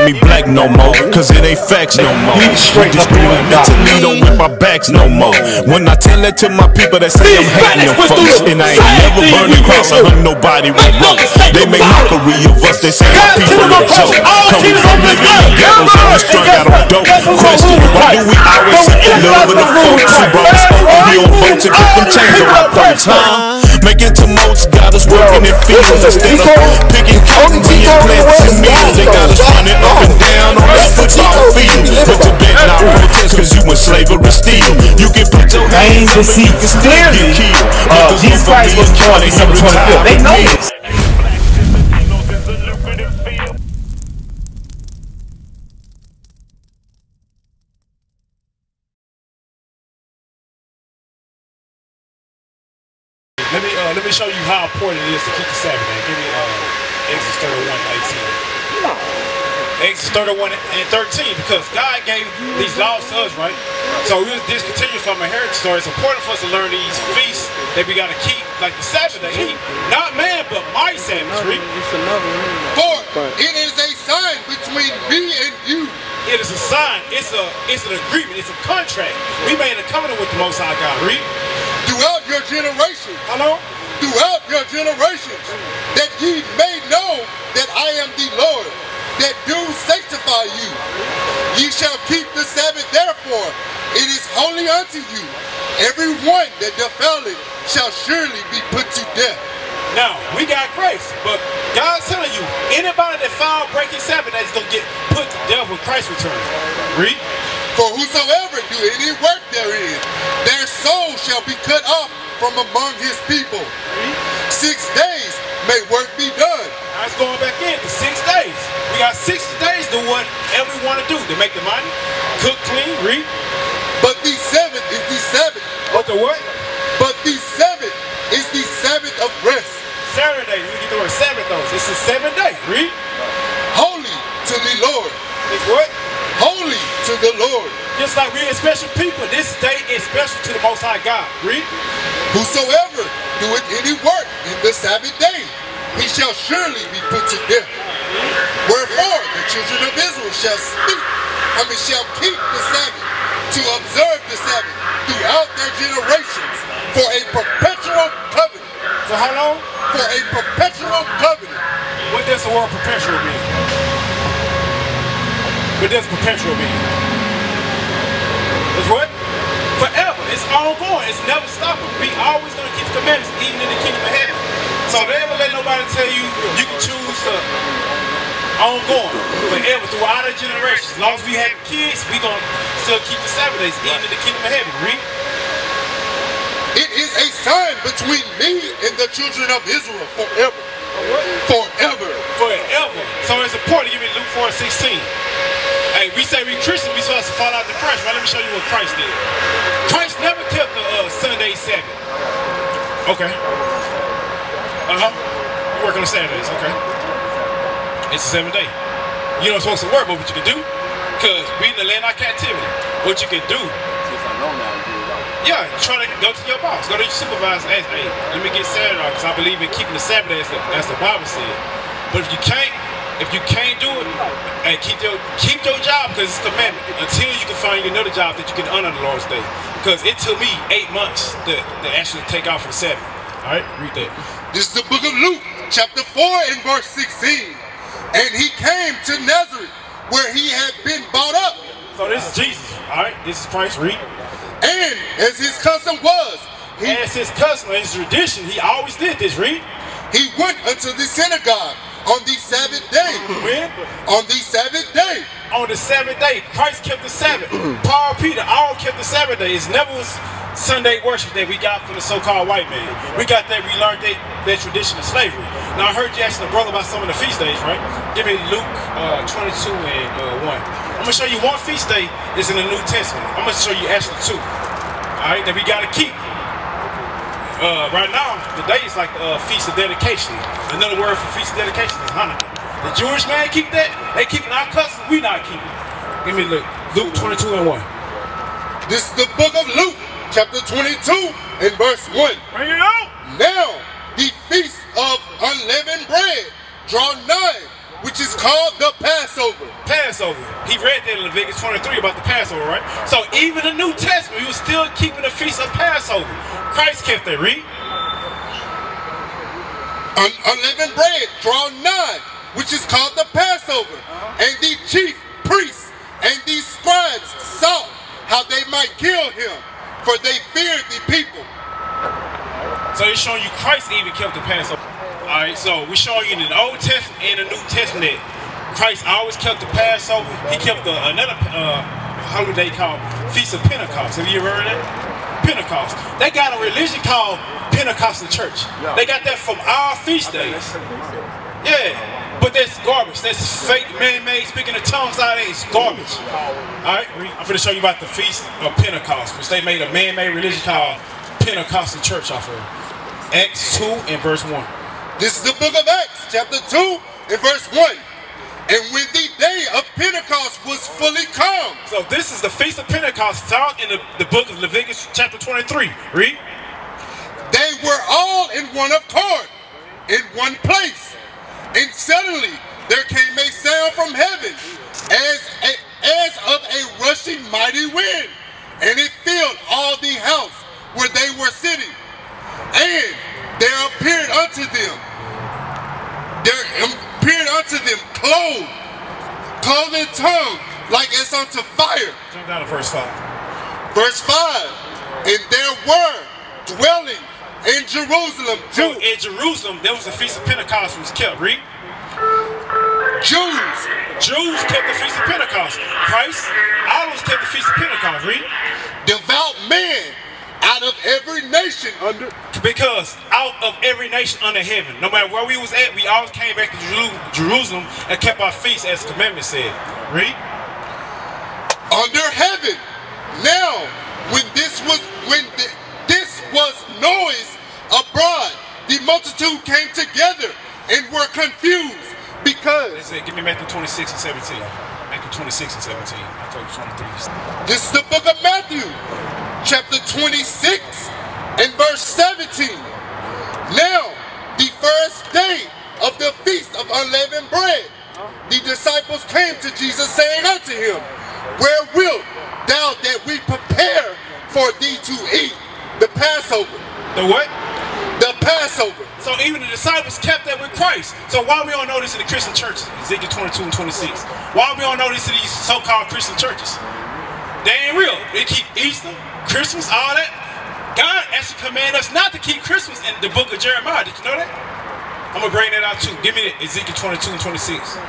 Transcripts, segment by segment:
me black no more, cause it ain't facts no more. We discriminate mentally, don't whip our backs no more. When I tell that to my people that say I'm hating them folks, and I ain't never burned a cross or hung nobody with rope. They make mockery of us, they say our people are a joke. Coming from living in ghettos and we strung out on dope. Question, why do we always seek the love of the folks who brought us over here on boats and get them change on our third time? Making to most got us working in fields instead of picking cotton being planted in meals. They got us running up and down on this football field. But you better not protest cause you in slavery still. You can put your hands on me, you can still get killed. Jesus Christ was born December 25th. They know this. Let me show you how important it is to keep the Sabbath day. Give me Exodus 31:18. Exodus 31:13, because God gave these laws to us, right? So we was discontinued from a heritage story. It's important for us to learn these feasts that we got to keep, like the Sabbath day. Not man, but my Sabbath. For it is a sign between me and you. It is a sign. It's an agreement. It's a contract. We made a covenant with the Most High God. Read. Throughout your generations. Hello? Throughout your generations, that ye may know that I am the Lord, that do sanctify you. Ye shall keep the Sabbath, therefore it is holy unto you. Every one that defileth shall surely be put to death. Now, we got grace, but God's telling you, anybody that found breaking Sabbath is going to get put to death when Christ returns. Read. For whosoever do any work therein, their soul shall be cut off from among his people. 6 days may work be done. Now it's going back in to 6 days. We got 60 days to do whatever we want to do to make the money, cook, clean, read. But the seventh is the Sabbath. But the what? But the seventh is the Sabbath of rest. Saturday, we get the word Sabbath though. It's a 7 day. Read. Holy to the Lord. It's what? Holy to the Lord. Just like we're special people, this day is special to the Most High God. Read. Whosoever doeth any work in the Sabbath day, he shall surely be put to death. Wherefore the children of Israel shall keep the Sabbath, to observe the Sabbath throughout their generations, for a perpetual covenant. For how long? For a perpetual covenant. What does the word perpetual mean? What does perpetual mean? It's what? Forever. It's ongoing. It's never stopping. We always going to keep the commandments, even in the kingdom of heaven. So never let nobody tell you you can choose to ongoing, forever, throughout our generations. As long as we have kids, we going to still keep the Sabbath days, even in the kingdom of heaven. Read. It is a sign between me and the children of Israel forever. Forever. Forever. So it's important. Give me Luke 4:16. Hey, we say we Christians, we supposed to follow out the Christ, right? Let me show you what Christ did. Christ never kept the Sunday Sabbath. Okay. You work on the Saturdays, okay. It's a 7 day. You're not supposed to work, but what you can do, because we in the land of captivity, what you can do, yeah, try to go to your boss, go to your supervisor, ask, hey, let me get Saturday off, because I believe in keeping the Sabbath as the Bible said. But if you can't do it, hey, keep your job, because it's a commandment, until you can find another job that you can honor the Lord's day. Because it took me 8 months to actually take off from Sabbath. All right, read that. This is the book of Luke, chapter 4 and verse 16. And he came to Nazareth, where he had been brought up. So this is Jesus, all right? This is Christ, read. And as his custom was, as his custom, his tradition, he always did this, read. He went unto the synagogue on the Sabbath day. When? On the Sabbath day. On the Sabbath day. Christ kept the Sabbath. Paul, Peter, all kept the Sabbath day. It's never was Sunday worship that we got from the so-called white man. We got that, we learned that tradition of slavery. Now I heard you asking the brother about some of the feast days, right? Give me Luke 22 and 1. I'm going to show you one feast day that's in the New Testament. I'm going to show you actually two. All right, that we got to keep. Right now, today is like the Feast of Dedication. Another word for Feast of Dedication is Hanukkah. The Jewish man keep that. They keeping our customs. We not keeping it. Give me Luke 22 and 1. This is the book of Luke, chapter 22 and verse 1. Bring it out. Now, the feast of unleavened bread draw nigh, which is called the Passover. Passover. He read that in Leviticus 23 about the Passover, right? So even the New Testament, he was still keeping the feast of Passover. Christ kept that. Read. Unleavened bread, draw nigh, which is called the Passover. And the chief priests and these scribes sought how they might kill him, for they feared the people. So he's showing you Christ even kept the Passover. Alright, so we're showing you in the Old Testament and the New Testament that Christ always kept the Passover. He kept another holiday called Feast of Pentecost. Have you ever heard of that? Pentecost. They got a religion called Pentecostal Church. They got that from our feast days. Yeah, but that's garbage. That's fake, man-made, speaking of tongues out there. It's garbage. Alright, I'm going to show you about the Feast of Pentecost, which they made a man-made religion called Pentecostal Church off of. Acts 2 and verse 1. This is the book of Acts, chapter 2 and verse 1. And when the day of Pentecost was fully come. So this is the Feast of Pentecost found in the book of Leviticus chapter 23. Read. They were all in one accord, in one place. And suddenly there came a sound from heaven, as of a rushing mighty wind. And it filled all the house where they were sitting. And there appeared unto them cloven tongue like as unto fire. Jump down to verse 5. Verse 5. And there were dwelling in Jerusalem. So in Jerusalem, there was a Feast of Pentecost was kept. Read. Jews kept the Feast of Pentecost. Christ always kept the Feast of Pentecost. Read. Devout men out of every nation under. Because out of every nation under heaven, no matter where we was at, we always came back to Jerusalem and kept our feast as the commandment said. Read. Under heaven. Now, when this was noise abroad, the multitude came together and were confused because. They said, give me Matthew 26 and 17. Matthew 26 and 17. I told you 23. This is the book of Matthew, chapter 26 and verse 17. Now, the first day of the feast of unleavened bread, the disciples came to Jesus, saying unto him, where wilt thou that we prepare for thee to eat the Passover? The what? The Passover. So even the disciples kept that with Christ. So why we don't know this in the Christian churches? Ezekiel 22 and 26. Why we don't know this in these so-called Christian churches? They ain't real. They keep Easter, Christmas, all that. God actually commanded us not to keep Christmas in the book of Jeremiah. Did you know that? I'm going to bring that out too. Give me Ezekiel 22 and 26.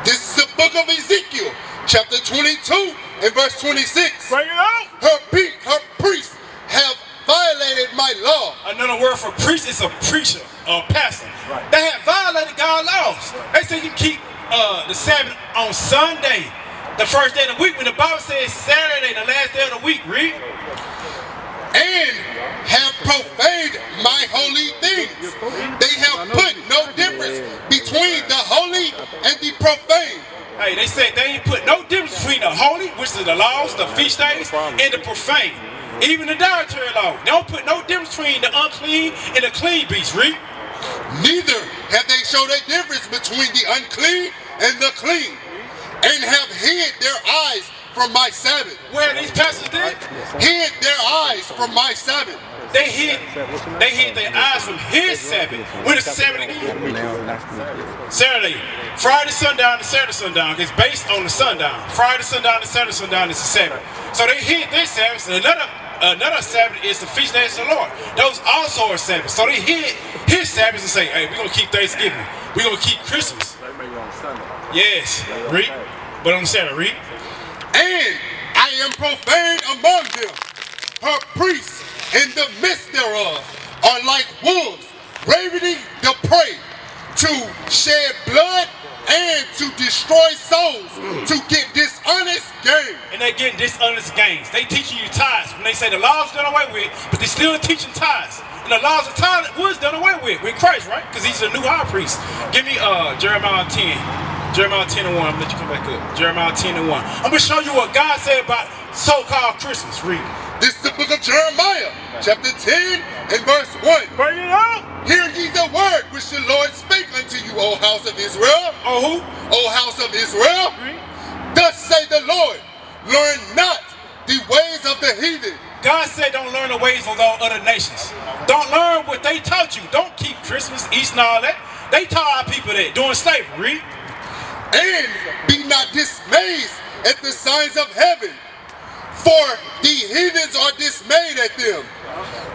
This is the book of Ezekiel, chapter 22 and verse 26. Bring it out. Her priests have violated my law. Another word for priest is a preacher, a pastor. Right. They have violated God's laws. They say you keep the Sabbath on Sunday, the first day of the week, when the Bible says Saturday, the last day of the week. Read. And have profaned my holy things. They have put no difference between the holy and the profane. Hey, they said they ain't put no difference between the holy, which is the laws, the feast days, and the profane. Even the dietary law. They don't put no difference between the unclean and the clean beast. Read. Neither have they showed a difference between the unclean and the clean, and have hid their eyes from my Sabbath. Where these pastors did? Hid their eyes from my Sabbath. They hid their eyes from his Sabbath. When is the Sabbath again? Saturday. Friday sundown to Saturday sundown. It's based on the sundown. Friday sundown to Saturday sundown is the Sabbath. So they hid their Sabbath. And another Sabbath is the feast days of the Lord. Those also are Sabbath. So they hid his Sabbath and say, hey, we're going to keep Thanksgiving. We're going to keep Christmas. Yes. Read. But on Saturday, read. And I am profaned among them. Her priests in the midst thereof are like wolves, ravening the prey, to shed blood and to destroy souls, to get dishonest gain. And they getting dishonest gains. They teaching you tithes. When they say the law's done away with, but they still teaching tithes. And the laws of tithe was done away with Christ, right? Because he's the new high priest. Give me Jeremiah 10. Jeremiah 10 and 1, I'm going to let you come back up. Jeremiah 10 and 1. I'm going to show you what God said about so-called Christmas. Read. This is the book of Jeremiah, chapter 10 and verse 1. Bring it out. Hear ye the word which the Lord spake unto you, O O house of Israel? Oh, who? O house of Israel? Thus say the Lord, learn not the ways of the heathen. God said don't learn the ways of all other nations. Don't learn what they taught you. Don't keep Christmas, Easter, and all that. They taught our people that during slavery. And be not dismayed at the signs of heaven, for the heathens are dismayed at them.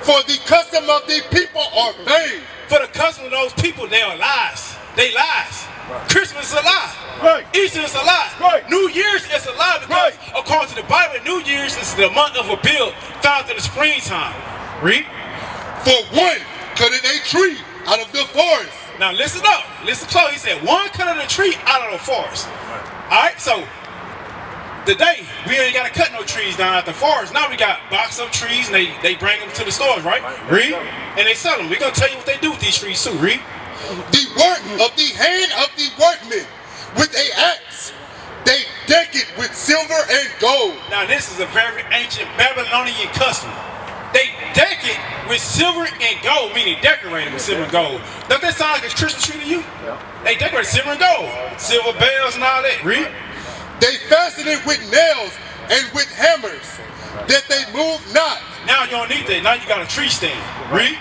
For the custom of the people are vain. For the custom of those people, they are lies. They lies. Christmas is a lie. Right. Easter is a lie. Right. New Year's is a lie because according to the Bible, New Year's is the month of a bill found in the springtime. Read. For one cutted a tree out of the forest. Now listen up. Listen close. He said one cutted a tree out of the forest. Alright, so today we ain't got to cut no trees down at the forest. Now we got box up trees and they bring them to the stores, right? Read. And they sell them. We're going to tell you what they do with these trees too. Read. The work of the hand of the workmen with an axe, they deck it with silver and gold. Now this is a very ancient Babylonian custom. They deck it with silver and gold, meaning decorated with silver and gold. Does that sound like a Christmas tree to you? Yeah. They decorate silver and gold, silver bells and all that. Read. They fasten it with nails and with hammers, that they move not. Now you don't need that. Now you got a tree stand. Read.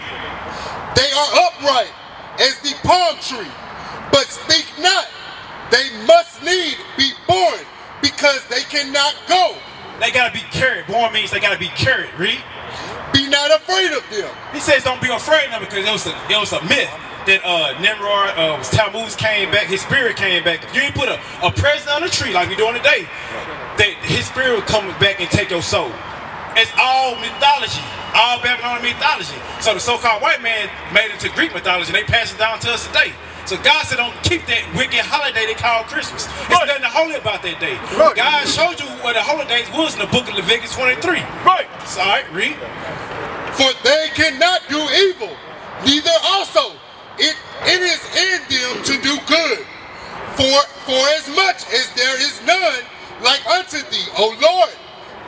They are upright as the palm tree, but speak not. They must need be born, because they cannot go. They gotta be carried. Born means they gotta be carried. Read. Be not afraid of them. He says don't be afraid of them because it was a myth that Nimrod, Tammuz came back, his spirit came back. If you ain't put a present on a tree like we're doing today, that his spirit will come back and take your soul. It's all mythology, all Babylonian mythology. So the so-called white man made it to Greek mythology and they pass it down to us today. So God said don't keep that wicked holiday they call Christmas. There's nothing holy about that day. God showed you what the holidays was in the book of Leviticus 23. Right. So, all right, read. For they cannot do evil, neither also it is in them to do good. For as much as there is none like unto thee, O Lord,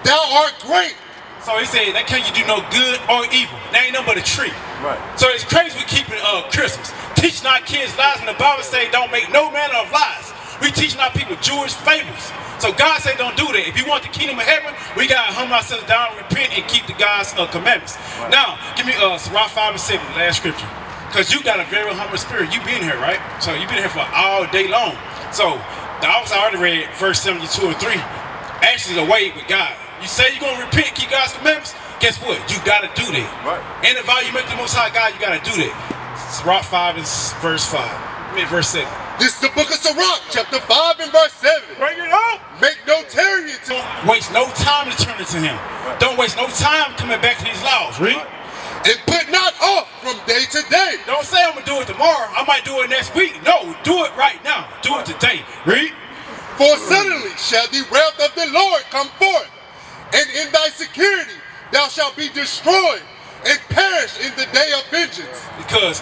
thou art great. So he said that can't you do no good or evil. That ain't nothing but a tree. Right. So it's crazy we keeping Christmas. Teaching our kids lies when the Bible say don't make no manner of lies. We teaching our people Jewish fables. So God said don't do that. If you want the kingdom of heaven, we gotta humble ourselves down, repent, and keep the God's commandments. Right. Now, give me Sirach 5 and 7, the last scripture. Because you got a very humble spirit. You been here, right? So you've been here for all day long. So the officer already read verse 72 and 3. Actually, the way with God. You say you're gonna repent, keep God's commandments. Guess what? You gotta do that. Right. And if you make the Most High God, you gotta do that. Sirach 5 and verse 5. Verse 7. This is the book of Sirach, chapter 5 and verse 7. Bring it up. Make no tarrying to him. Waste no time to turn it to him. Right. Don't waste no time coming back to these laws. Read. And put not off from day to day. Don't say I'm gonna do it tomorrow. I might do it next week. No, do it right now. Do it today. Read. For suddenly shall the wrath of the Lord come forth, and in thy security thou shalt be destroyed and perish in the day of vengeance. Because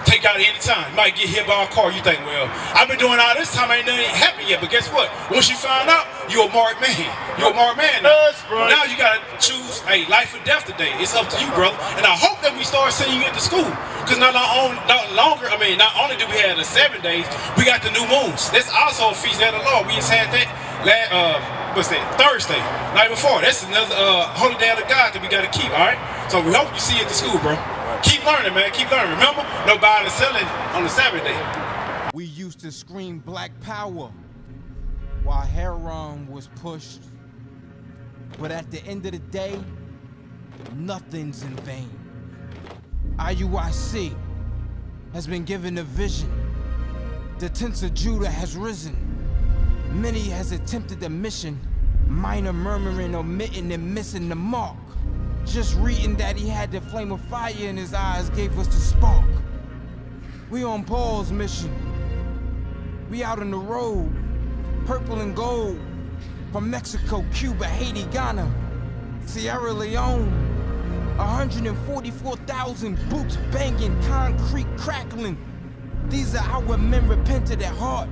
take out any time. You might get hit by a car. You think, well, I've been doing all this time, ain't nothing happened yet. But guess what? Once you find out, you're a marked man. You're a marked man now. Right. Now you gotta choose life or death today. It's up to you, brother. And I hope that we start sending you into school. Because not only do we have the 7 days, we got the new moons. That's also a feast day of the Lord. We just had that Thursday, night before. That's another holy day of the God that we gotta keep, all right? So we hope you see it at the school, bro. Keep learning, man. Keep learning. Remember, no buying and selling on the Sabbath day. We used to scream black power while Heron was pushed. But at the end of the day, nothing's in vain. IUIC has been given a vision. The tents of Judah has risen. Many has attempted the mission, minor murmuring, omitting, and missing the mark. Just reading that he had the flame of fire in his eyes gave us the spark. We on Paul's mission. We out on the road, purple and gold, from Mexico, Cuba, Haiti, Ghana, Sierra Leone. 144,000 boots banging, concrete crackling. These are our men repented at heart.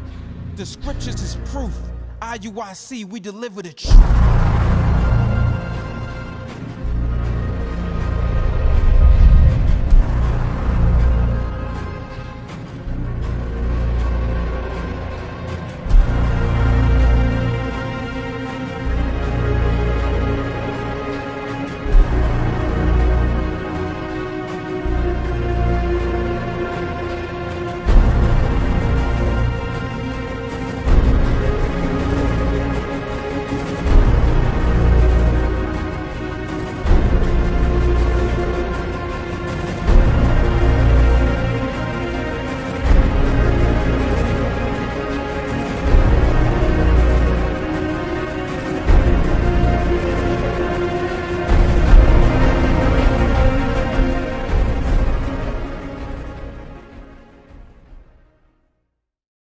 The scriptures is proof. IUIC, we deliver the truth.